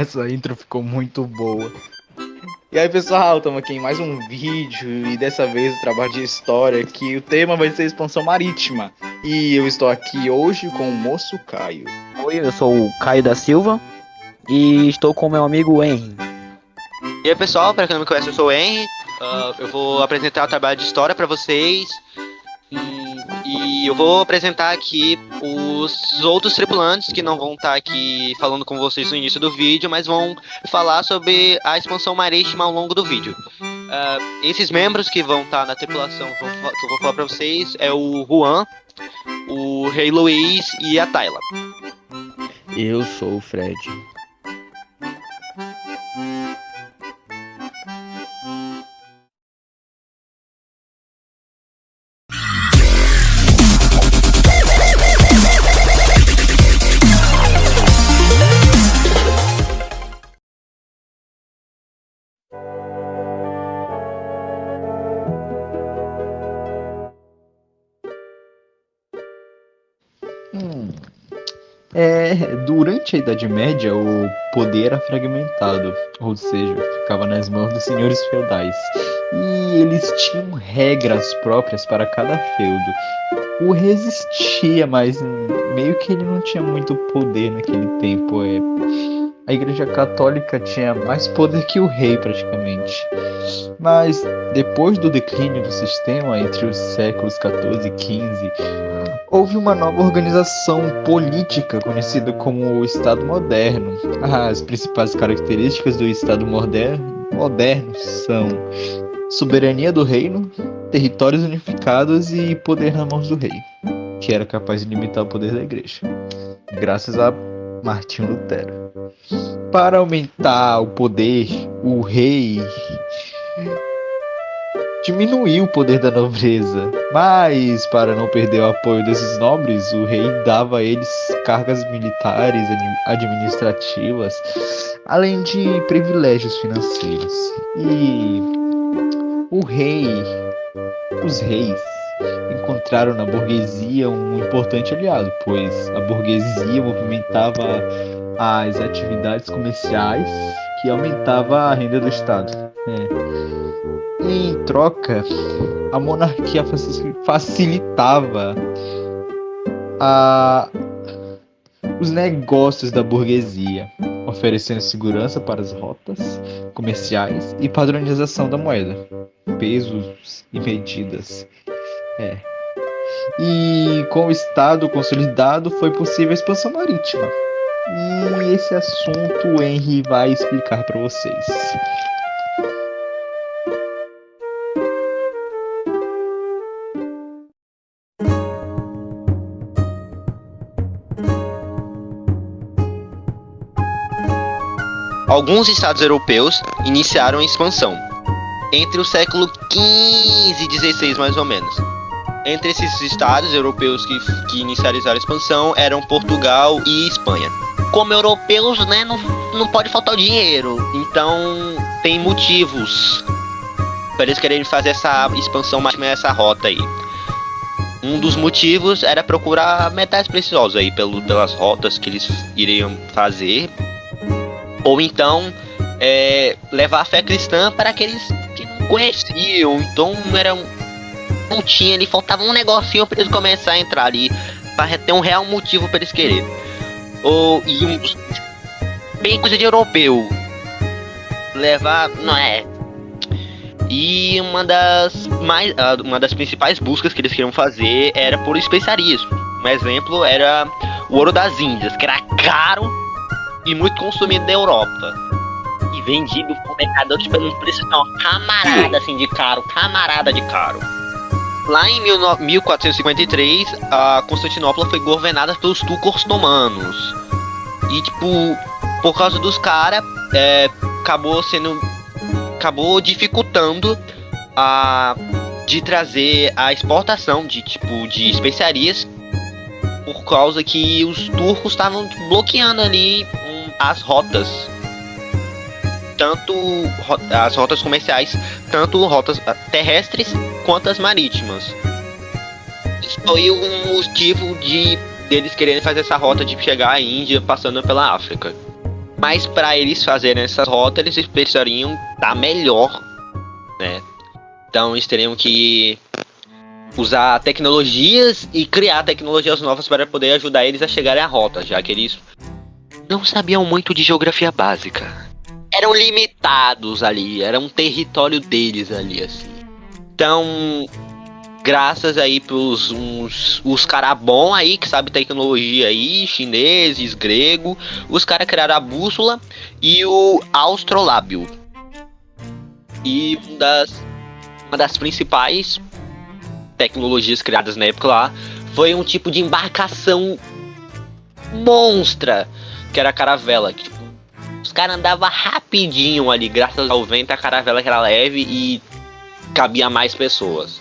Essa intro ficou muito boa. E aí, pessoal, estamos aqui em mais um vídeo e dessa vez o trabalho de história que o tema vai ser expansão marítima. E eu estou aqui hoje com o moço Caio. Oi, eu sou o Caio da Silva e estou com meu amigo Henry. E aí, pessoal, para quem não me conhece, eu sou o Henry. Eu vou apresentar o trabalho de história para vocês. E eu vou apresentar aqui os outros tripulantes que não vão estar aqui falando com vocês no início do vídeo, mas vão falar sobre a expansão marítima ao longo do vídeo. Esses membros que vão estar na tripulação que eu vou falar para vocês é o Juan, o Rei Luiz e a Tayla. Eu sou o Fred. Durante a Idade Média, o poder era fragmentado, ou seja, ficava nas mãos dos senhores feudais. E eles tinham regras próprias para cada feudo. O rei existia, mas meio que ele não tinha muito poder naquele tempo. A Igreja Católica tinha mais poder que o rei, praticamente. Mas depois do declínio do sistema, entre os séculos XIV e XV, houve uma nova organização política conhecida como o Estado Moderno. As principais características do Estado moderno são soberania do reino, territórios unificados e poder nas mãos do rei, que era capaz de limitar o poder da igreja, graças a Martinho Lutero. Para aumentar o poder, o rei diminuiu o poder da nobreza, mas para não perder o apoio desses nobres, o rei dava a eles cargas militares, administrativas, além de privilégios financeiros. E os reis encontraram na burguesia um importante aliado, pois a burguesia movimentava as atividades comerciais que aumentava a renda do Estado. Em troca, a monarquia facilitava os negócios da burguesia, oferecendo segurança para as rotas comerciais e padronização da moeda, pesos e medidas. E com o Estado consolidado foi possível a expansão marítima. E esse assunto o Henry vai explicar para vocês. Alguns estados europeus iniciaram a expansão entre o século XV e XVI, mais ou menos. Entre esses estados europeus que inicializaram a expansão eram Portugal e Espanha. Como europeus, né, não pode faltar o dinheiro, então tem motivos para eles quererem fazer essa expansão marítima, essa rota aí. Um dos motivos era procurar metais preciosos aí pelas rotas que eles iriam fazer, ou então levar a fé cristã para aqueles que não conheciam. Então não tinha ali, faltava um negocinho para eles começar a entrar ali, para ter um real motivo para eles quererem. Bem coisa de europeu, levar, não é? E uma das principais buscas que eles queriam fazer era por especiarias. Um exemplo era o ouro das Índias, que era caro e muito consumido da Europa, e vendido por mercadores pelo preço camarada de caro. Lá em 1453, a Constantinopla foi governada pelos turcos otomanos. E por causa dos caras, acabou dificultando de trazer a exportação de especiarias, por causa que os turcos estavam bloqueando ali as rotas, tanto as rotas comerciais, tanto rotas terrestres quanto as marítimas. Isso foi um motivo deles quererem fazer essa rota de chegar à Índia passando pela África. Mas para eles fazerem essas rotas, eles precisariam estar melhor, né? Então eles teriam que usar tecnologias e criar tecnologias novas para poder ajudar eles a chegarem à rota, já que eles não sabiam muito de geografia básica. Eram limitados ali, era um território deles ali, assim. Então, graças aí pros os cara bom aí, que sabe tecnologia aí, chineses, grego, os caras criaram a bússola e o astrolábio. E uma das principais tecnologias criadas na época lá foi um tipo de embarcação monstra, que era a caravela, que tipo, os caras andavam rapidinho ali, graças ao vento, a caravela que era leve e cabia mais pessoas.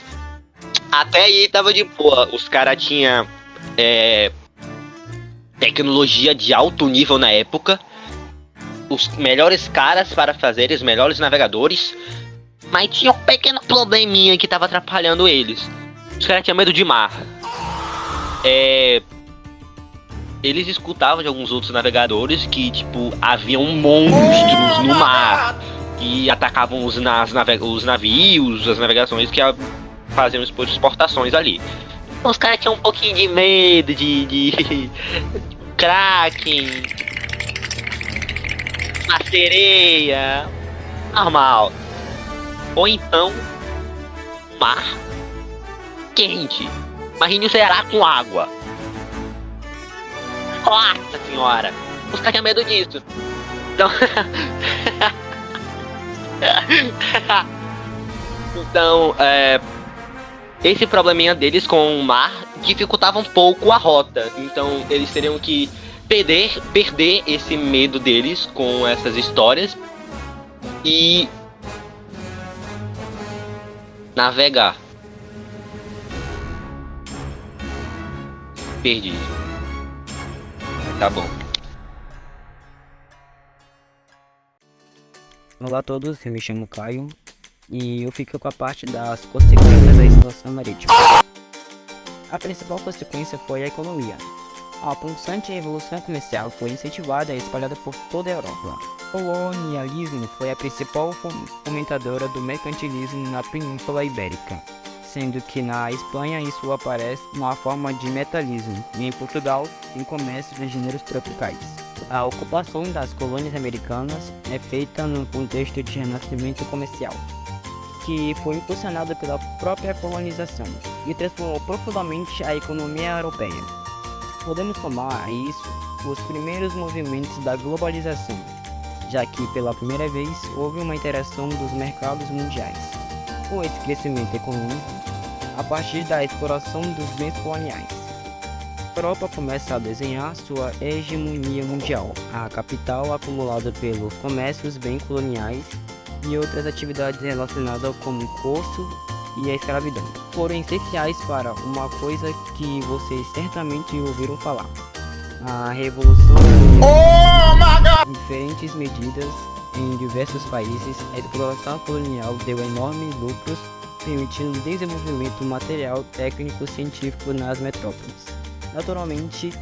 Até aí tava de boa, os caras tinham tecnologia de alto nível na época, os melhores caras para fazer, os melhores navegadores, mas tinha um pequeno probleminha que tava atrapalhando eles. Os caras tinham medo de mar. Eles escutavam de alguns outros navegadores que, tipo, haviam monstros no mar que atacavam os navios, as navegações que faziam exportações ali. Então os caras tinham um pouquinho de medo de Kraken, uma sereia, normal. Ou então, mar quente. Imagine o Ceará com água. Nossa senhora! Os caras tinham medo disso. Então... então, esse probleminha deles com o mar dificultava um pouco a rota. Então, eles teriam que perder esse medo deles com essas histórias e navegar. Perdi. Tá bom. Olá a todos, eu me chamo Caio e eu fico com a parte das consequências da expansão marítima. A principal consequência foi a economia. A pulsante revolução comercial foi incentivada e espalhada por toda a Europa. O colonialismo foi a principal fomentadora do mercantilismo na Península Ibérica, sendo que na Espanha isso aparece na forma de metalismo e em Portugal em comércio de gêneros tropicais. A ocupação das colônias americanas é feita num contexto de renascimento comercial, que foi impulsionado pela própria colonização e transformou profundamente a economia europeia. Podemos somar a isso os primeiros movimentos da globalização, já que pela primeira vez houve uma interação dos mercados mundiais. Com esse crescimento econômico, a partir da exploração dos bens coloniais, a Europa começa a desenhar sua hegemonia mundial, a capital acumulada pelos comércios bem coloniais e outras atividades relacionadas como o curso e a escravidão. Foram essenciais para uma coisa que vocês certamente ouviram falar: a Revolução em diferentes medidas em diversos países. A exploração colonial deu enormes lucros, permitindo o desenvolvimento material, técnico, científico nas metrópoles. Naturalmente,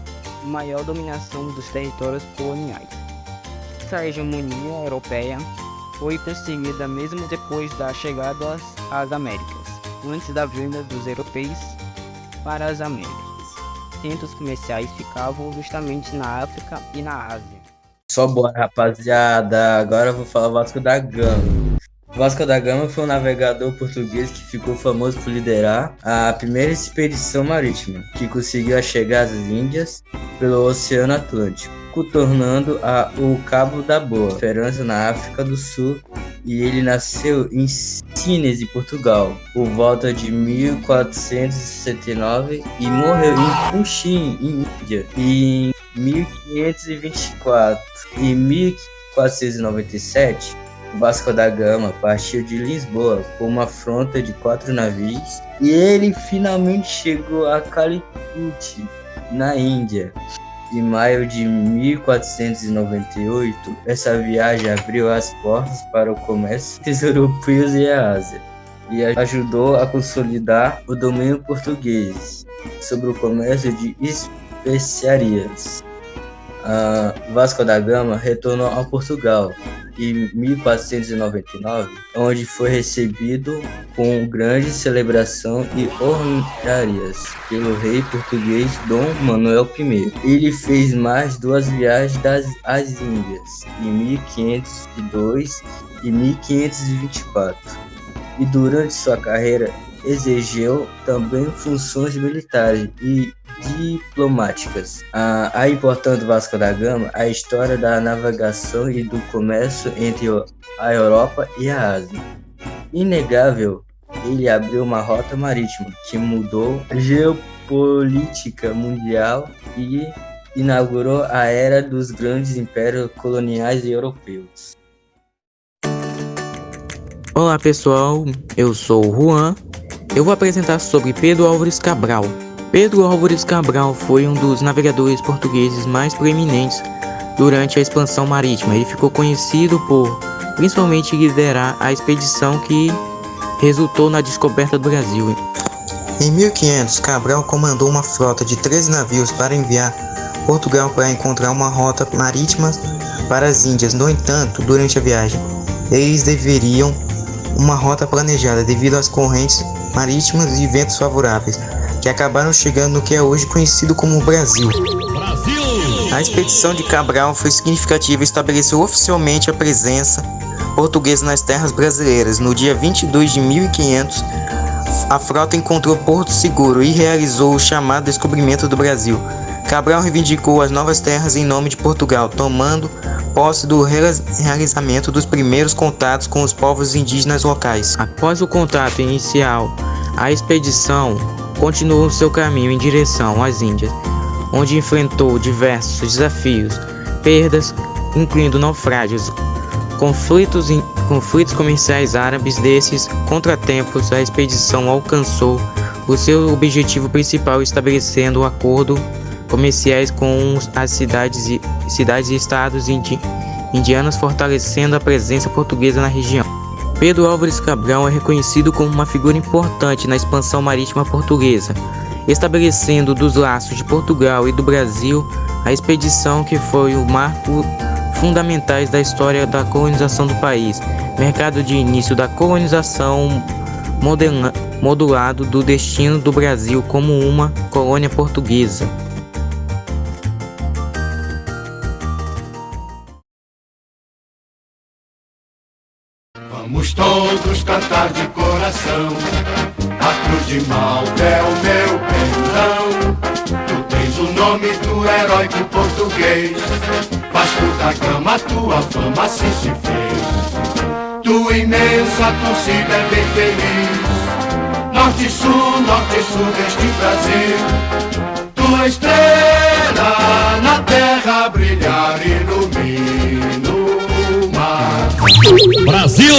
maior dominação dos territórios coloniais. Essa hegemonia europeia foi perseguida mesmo depois da chegada às Américas, antes da vinda dos europeus para as Américas. Centros comerciais ficavam justamente na África e na Ásia. Só bora, rapaziada. Agora eu vou falar Vasco da Gama. Vasco da Gama foi um navegador português que ficou famoso por liderar a primeira expedição marítima, que conseguiu chegar às Índias pelo Oceano Atlântico, contornando o Cabo da Boa Esperança na África do Sul, e ele nasceu em Sines, Portugal, por volta de 1469 e morreu em Cochin, em Índia, em 1524. Em 1497, Vasco da Gama partiu de Lisboa com uma frota de 4 navios e ele finalmente chegou a Calicut, na Índia. Em maio de 1498, essa viagem abriu as portas para o comércio dos europeus e a Ásia e ajudou a consolidar o domínio português sobre o comércio de especiarias. Vasco da Gama retornou a Portugal em 1499, onde foi recebido com grande celebração e honrarias pelo rei português Dom Manuel I. Ele fez mais 2 viagens às Índias, em 1502 e 1524, e durante sua carreira exerceu também funções militares e diplomáticas. A importância do Vasco da Gama, a história da navegação e do comércio entre a Europa e a Ásia. Inegável, ele abriu uma rota marítima que mudou a geopolítica mundial e inaugurou a era dos grandes impérios coloniais europeus. Olá pessoal, eu sou o Juan. Eu vou apresentar sobre Pedro Álvares Cabral. Pedro Álvares Cabral foi um dos navegadores portugueses mais proeminentes durante a expansão marítima. Ele ficou conhecido por principalmente liderar a expedição que resultou na descoberta do Brasil. Em 1500, Cabral comandou uma frota de 13 navios para enviar Portugal para encontrar uma rota marítima para as Índias. No entanto, durante a viagem, eles deveriam uma rota planejada devido às correntes marítimas e ventos favoráveis, que acabaram chegando no que é hoje conhecido como Brasil. A expedição de Cabral foi significativa e estabeleceu oficialmente a presença portuguesa nas terras brasileiras. No dia 22 de 1500, a frota encontrou Porto Seguro e realizou o chamado descobrimento do Brasil. Cabral reivindicou as novas terras em nome de Portugal, tomando posse do realizamento dos primeiros contatos com os povos indígenas locais. Após o contato inicial, a expedição continuou seu caminho em direção às Índias, onde enfrentou diversos desafios, perdas, incluindo naufrágios, conflitos comerciais árabes. Desses contratempos, a expedição alcançou o seu objetivo principal, estabelecendo acordos comerciais com as cidades e estados indianos, fortalecendo a presença portuguesa na região. Pedro Álvares Cabral é reconhecido como uma figura importante na expansão marítima portuguesa, estabelecendo dos laços de Portugal e do Brasil a expedição que foi o marco fundamentais da história da colonização do país, mercado de início da colonização modulado do destino do Brasil como uma colônia portuguesa. Vamos todos cantar de coração, a cruz de Malta é o meu pendão. Tu tens o nome do heróico português, Vasco da Gama, tua fama assim se fez. Tua imensa torcida é bem feliz, norte e sul deste Brasil. Tua estrela na terra brilhar ilumina o mar. Brasil!